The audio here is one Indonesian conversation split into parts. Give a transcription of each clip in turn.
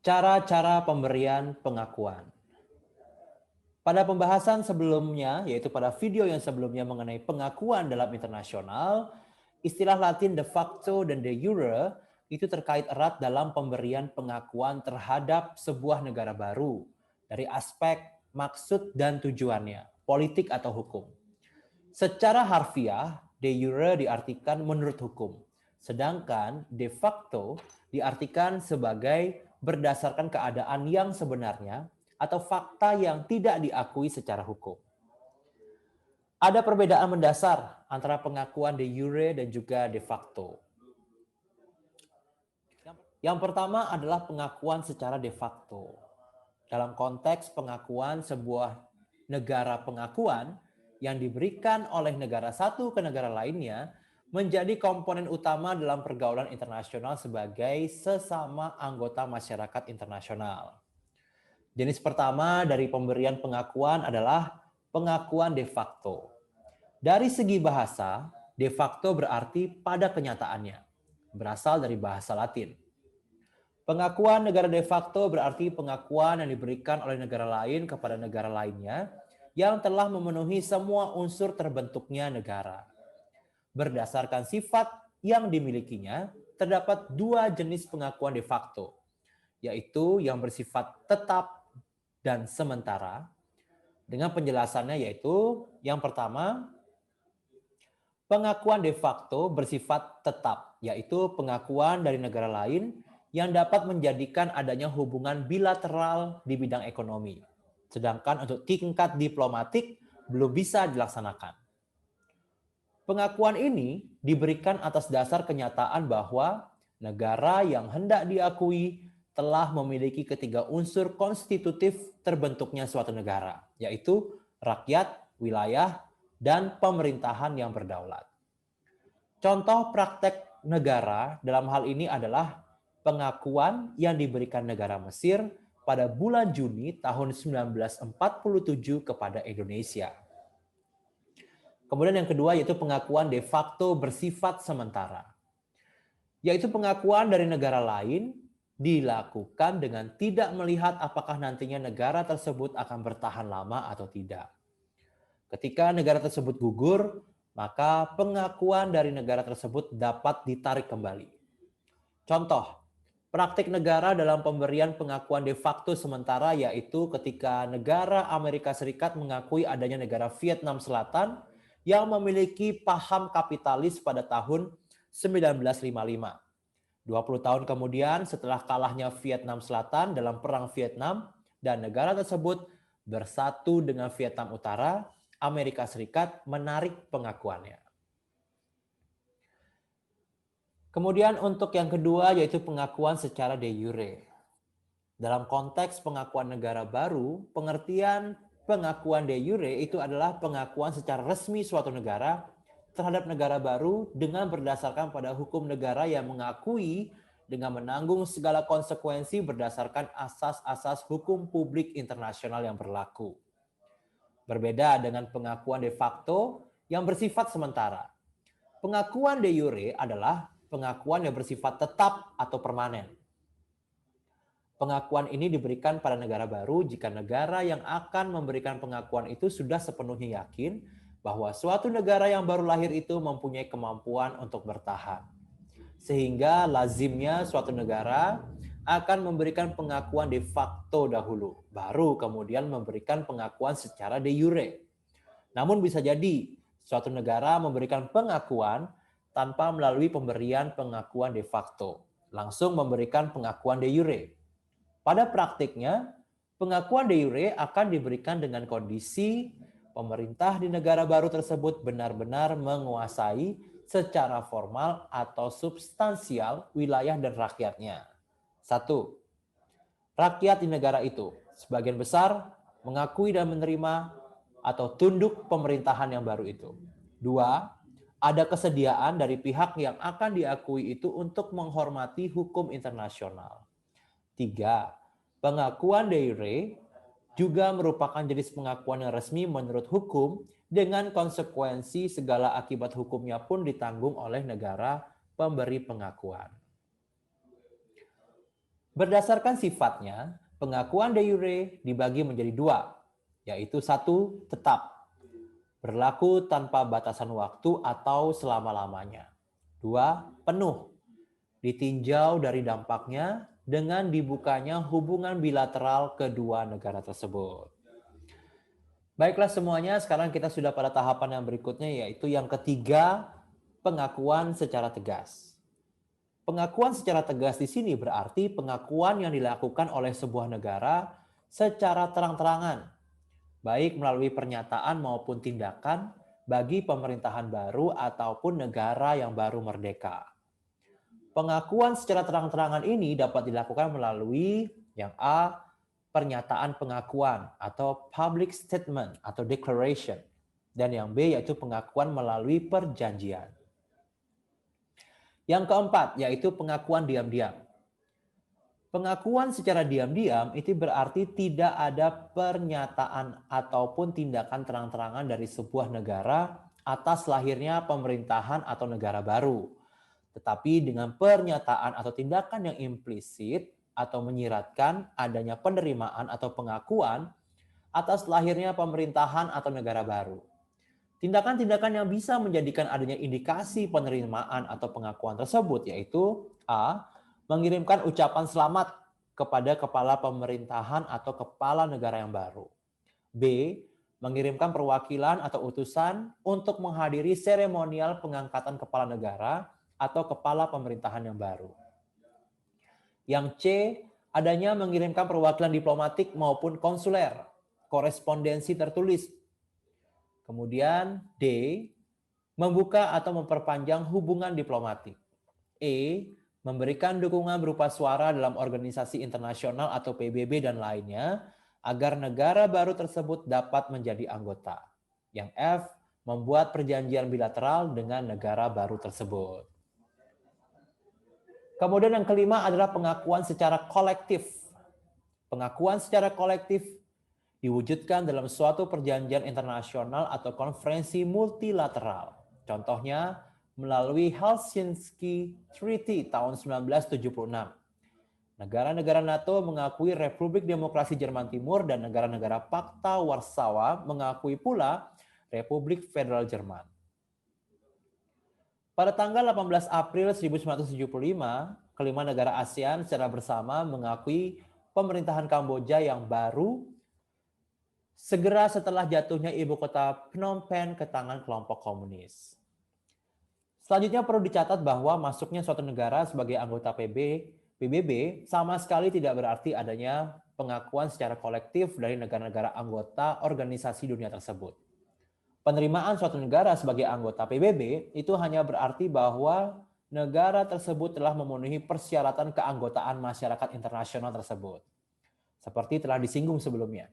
Cara-cara pemberian pengakuan. Pada pembahasan sebelumnya, yaitu pada video yang sebelumnya mengenai pengakuan dalam internasional, istilah Latin de facto dan de jure itu terkait erat dalam pemberian pengakuan terhadap sebuah negara baru dari aspek maksud dan tujuannya, politik atau hukum. Secara harfiah, de jure diartikan menurut hukum, sedangkan de facto diartikan sebagai berdasarkan keadaan yang sebenarnya atau fakta yang tidak diakui secara hukum. Ada perbedaan mendasar antara pengakuan de jure dan juga de facto. Yang pertama adalah pengakuan secara de facto. Dalam konteks pengakuan sebuah negara pengakuan yang diberikan oleh negara satu ke negara lainnya menjadi komponen utama dalam pergaulan internasional sebagai sesama anggota masyarakat internasional. Jenis pertama dari pemberian pengakuan adalah pengakuan de facto. Dari segi bahasa, de facto berarti pada kenyataannya, berasal dari bahasa Latin. Pengakuan negara de facto berarti pengakuan yang diberikan oleh negara lain kepada negara lainnya yang telah memenuhi semua unsur terbentuknya negara. Berdasarkan sifat yang dimilikinya, terdapat dua jenis pengakuan de facto, yaitu yang bersifat tetap dan sementara. Dengan penjelasannya yaitu yang pertama, pengakuan de facto bersifat tetap, yaitu pengakuan dari negara lain yang dapat menjadikan adanya hubungan bilateral di bidang ekonomi. Sedangkan untuk tingkat diplomatik belum bisa dilaksanakan. Pengakuan ini diberikan atas dasar kenyataan bahwa negara yang hendak diakui telah memiliki ketiga unsur konstitutif terbentuknya suatu negara, yaitu rakyat, wilayah, dan pemerintahan yang berdaulat. Contoh praktek negara dalam hal ini adalah pengakuan yang diberikan negara Mesir pada bulan Juni tahun 1947 kepada Indonesia. Kemudian yang kedua yaitu pengakuan de facto bersifat sementara, yaitu pengakuan dari negara lain dilakukan dengan tidak melihat apakah nantinya negara tersebut akan bertahan lama atau tidak. Ketika negara tersebut gugur, maka pengakuan dari negara tersebut dapat ditarik kembali. Contoh, praktik negara dalam pemberian pengakuan de facto sementara yaitu ketika negara Amerika Serikat mengakui adanya negara Vietnam Selatan yang memiliki paham kapitalis pada tahun 1955. 20 tahun kemudian setelah kalahnya Vietnam Selatan dalam Perang Vietnam dan negara tersebut bersatu dengan Vietnam Utara, Amerika Serikat menarik pengakuannya. Kemudian untuk yang kedua yaitu pengakuan secara de jure. Dalam konteks pengakuan negara baru, pengertian pengakuan de jure itu adalah pengakuan secara resmi suatu negara terhadap negara baru dengan berdasarkan pada hukum negara yang mengakui dengan menanggung segala konsekuensi berdasarkan asas-asas hukum publik internasional yang berlaku. Berbeda dengan pengakuan de facto yang bersifat sementara. Pengakuan de jure adalah pengakuan yang bersifat tetap atau permanen. Pengakuan ini diberikan pada negara baru jika negara yang akan memberikan pengakuan itu sudah sepenuhnya yakin bahwa suatu negara yang baru lahir itu mempunyai kemampuan untuk bertahan. Sehingga lazimnya suatu negara akan memberikan pengakuan de facto dahulu, baru kemudian memberikan pengakuan secara de jure. Namun bisa jadi suatu negara memberikan pengakuan tanpa melalui pemberian pengakuan de facto, langsung memberikan pengakuan de jure. Pada praktiknya, pengakuan de jure akan diberikan dengan kondisi pemerintah di negara baru tersebut benar-benar menguasai secara formal atau substansial wilayah dan rakyatnya. 1. Rakyat di negara itu sebagian besar mengakui dan menerima atau tunduk pemerintahan yang baru itu. 2. Ada kesediaan dari pihak yang akan diakui itu untuk menghormati hukum internasional. 3. Pengakuan de jure juga merupakan jenis pengakuan yang resmi menurut hukum dengan konsekuensi segala akibat hukumnya pun ditanggung oleh negara pemberi pengakuan. Berdasarkan sifatnya, pengakuan de jure dibagi menjadi dua, yaitu satu, tetap, berlaku tanpa batasan waktu atau selama-lamanya. Dua, penuh, ditinjau dari dampaknya dengan dibukanya hubungan bilateral kedua negara tersebut. Baiklah semuanya, sekarang kita sudah pada tahapan yang berikutnya, yaitu yang ketiga, pengakuan secara tegas. Pengakuan secara tegas di sini berarti pengakuan yang dilakukan oleh sebuah negara secara terang-terangan, baik melalui pernyataan maupun tindakan bagi pemerintahan baru ataupun negara yang baru merdeka. Pengakuan secara terang-terangan ini dapat dilakukan melalui yang A, pernyataan pengakuan atau public statement atau declaration, dan yang B yaitu pengakuan melalui perjanjian. Yang keempat, yaitu pengakuan diam-diam. Pengakuan secara diam-diam itu berarti tidak ada pernyataan ataupun tindakan terang-terangan dari sebuah negara atas lahirnya pemerintahan atau negara baru. Tetapi dengan pernyataan atau tindakan yang implisit atau menyiratkan adanya penerimaan atau pengakuan atas lahirnya pemerintahan atau negara baru. Tindakan-tindakan yang bisa menjadikan adanya indikasi penerimaan atau pengakuan tersebut yaitu A. Mengirimkan ucapan selamat kepada kepala pemerintahan atau kepala negara yang baru. B. Mengirimkan perwakilan atau utusan untuk menghadiri seremonial pengangkatan kepala negara atau kepala pemerintahan yang baru. Yang C. Adanya mengirimkan perwakilan diplomatik maupun konsuler, korespondensi tertulis. Kemudian D, membuka atau memperpanjang hubungan diplomatik. E, memberikan dukungan berupa suara dalam organisasi internasional atau PBB dan lainnya agar negara baru tersebut dapat menjadi anggota. Yang F, membuat perjanjian bilateral dengan negara baru tersebut. Kemudian yang kelima adalah pengakuan secara kolektif. Pengakuan secara kolektif diwujudkan dalam suatu perjanjian internasional atau konferensi multilateral. Contohnya melalui Helsinki Treaty tahun 1976. Negara-negara NATO mengakui Republik Demokrasi Jerman Timur dan negara-negara Pakta Warsawa mengakui pula Republik Federal Jerman. Pada tanggal 18 April 1975, kelima negara ASEAN secara bersama mengakui pemerintahan Kamboja yang baru segera setelah jatuhnya ibu kota Phnom Penh ke tangan kelompok komunis. Selanjutnya perlu dicatat bahwa masuknya suatu negara sebagai anggota PBB sama sekali tidak berarti adanya pengakuan secara kolektif dari negara-negara anggota organisasi dunia tersebut. Penerimaan suatu negara sebagai anggota PBB itu hanya berarti bahwa negara tersebut telah memenuhi persyaratan keanggotaan masyarakat internasional tersebut. Seperti telah disinggung sebelumnya.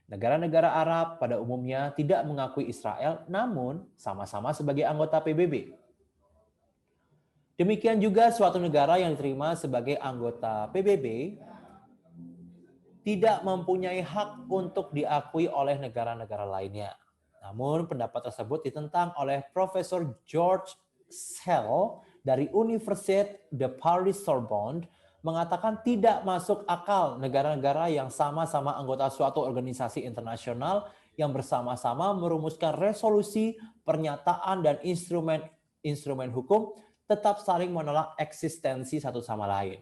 Negara-negara Arab pada umumnya tidak mengakui Israel, namun sama-sama sebagai anggota PBB. Demikian juga suatu negara yang diterima sebagai anggota PBB tidak mempunyai hak untuk diakui oleh negara-negara lainnya. Namun pendapat tersebut ditentang oleh Profesor George Sell dari Université de Paris Sorbonne mengatakan tidak masuk akal negara-negara yang sama-sama anggota suatu organisasi internasional yang bersama-sama merumuskan resolusi, pernyataan, dan instrumen hukum tetap saling menolak eksistensi satu sama lain.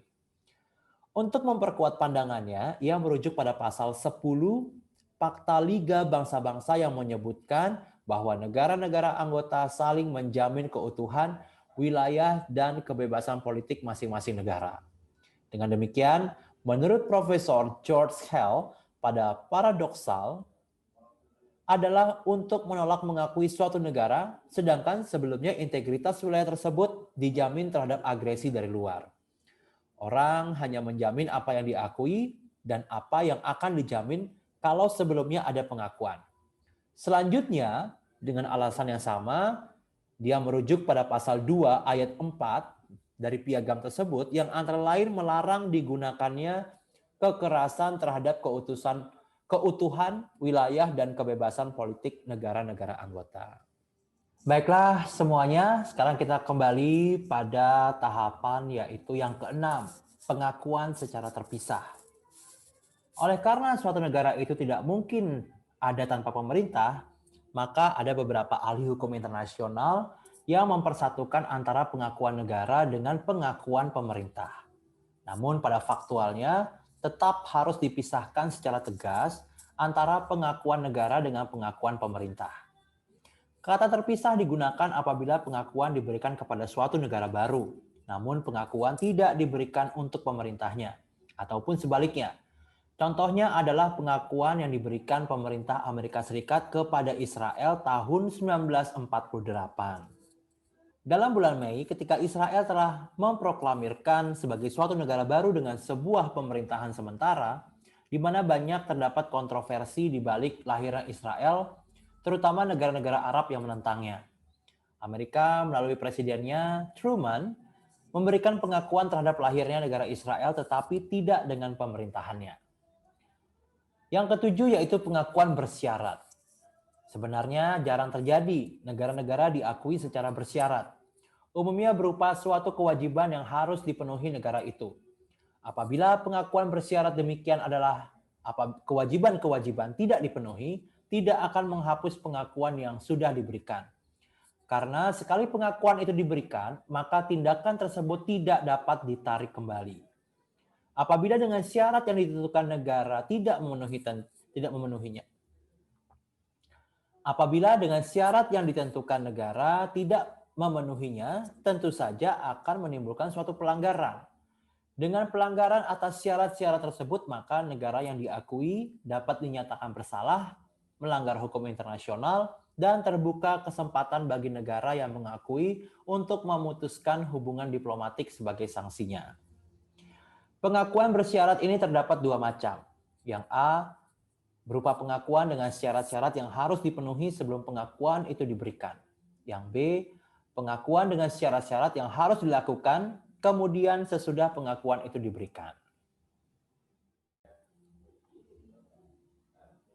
Untuk memperkuat pandangannya, ia merujuk pada pasal 10 Pakta Liga Bangsa-Bangsa yang menyebutkan bahwa negara-negara anggota saling menjamin keutuhan, wilayah, dan kebebasan politik masing-masing negara. Dengan demikian, menurut Profesor George Hell, pada paradoksal adalah untuk menolak mengakui suatu negara, sedangkan sebelumnya integritas wilayah tersebut dijamin terhadap agresi dari luar. Orang hanya menjamin apa yang diakui dan apa yang akan dijamin kalau sebelumnya ada pengakuan. Selanjutnya, dengan alasan yang sama, dia merujuk pada pasal 2 ayat 4 dari piagam tersebut yang antara lain melarang digunakannya kekerasan terhadap keutuhan wilayah dan kebebasan politik negara-negara anggota. Baiklah semuanya, sekarang kita kembali pada tahapan yaitu yang keenam, pengakuan secara terpisah. Oleh karena suatu negara itu tidak mungkin ada tanpa pemerintah, maka ada beberapa ahli hukum internasional yang mempersatukan antara pengakuan negara dengan pengakuan pemerintah. Namun pada faktualnya tetap harus dipisahkan secara tegas antara pengakuan negara dengan pengakuan pemerintah. Kata terpisah digunakan apabila pengakuan diberikan kepada suatu negara baru, namun pengakuan tidak diberikan untuk pemerintahnya, ataupun sebaliknya. Contohnya adalah pengakuan yang diberikan pemerintah Amerika Serikat kepada Israel tahun 1948. Dalam bulan Mei, ketika Israel telah memproklamirkan sebagai suatu negara baru dengan sebuah pemerintahan sementara, di mana banyak terdapat kontroversi di balik lahirnya Israel, terutama negara-negara Arab yang menentangnya. Amerika melalui presidennya Truman memberikan pengakuan terhadap lahirnya negara Israel tetapi tidak dengan pemerintahannya. Yang ketujuh yaitu pengakuan bersyarat. Sebenarnya jarang terjadi negara-negara diakui secara bersyarat. Umumnya berupa suatu kewajiban yang harus dipenuhi negara itu. Apabila pengakuan bersyarat demikian adalah kewajiban-kewajiban tidak dipenuhi, tidak akan menghapus pengakuan yang sudah diberikan. Karena sekali pengakuan itu diberikan, maka tindakan tersebut tidak dapat ditarik kembali. Apabila dengan syarat yang ditentukan negara tidak memenuhinya. Apabila dengan syarat yang ditentukan negara tidak memenuhinya, tentu saja akan menimbulkan suatu pelanggaran. Dengan pelanggaran atas syarat-syarat tersebut, maka negara yang diakui dapat dinyatakan bersalah, melanggar hukum internasional, dan terbuka kesempatan bagi negara yang mengakui untuk memutuskan hubungan diplomatik sebagai sanksinya. Pengakuan bersyarat ini terdapat dua macam. Yang A, berupa pengakuan dengan syarat-syarat yang harus dipenuhi sebelum pengakuan itu diberikan. Yang B, pengakuan dengan syarat-syarat yang harus dilakukan kemudian sesudah pengakuan itu diberikan.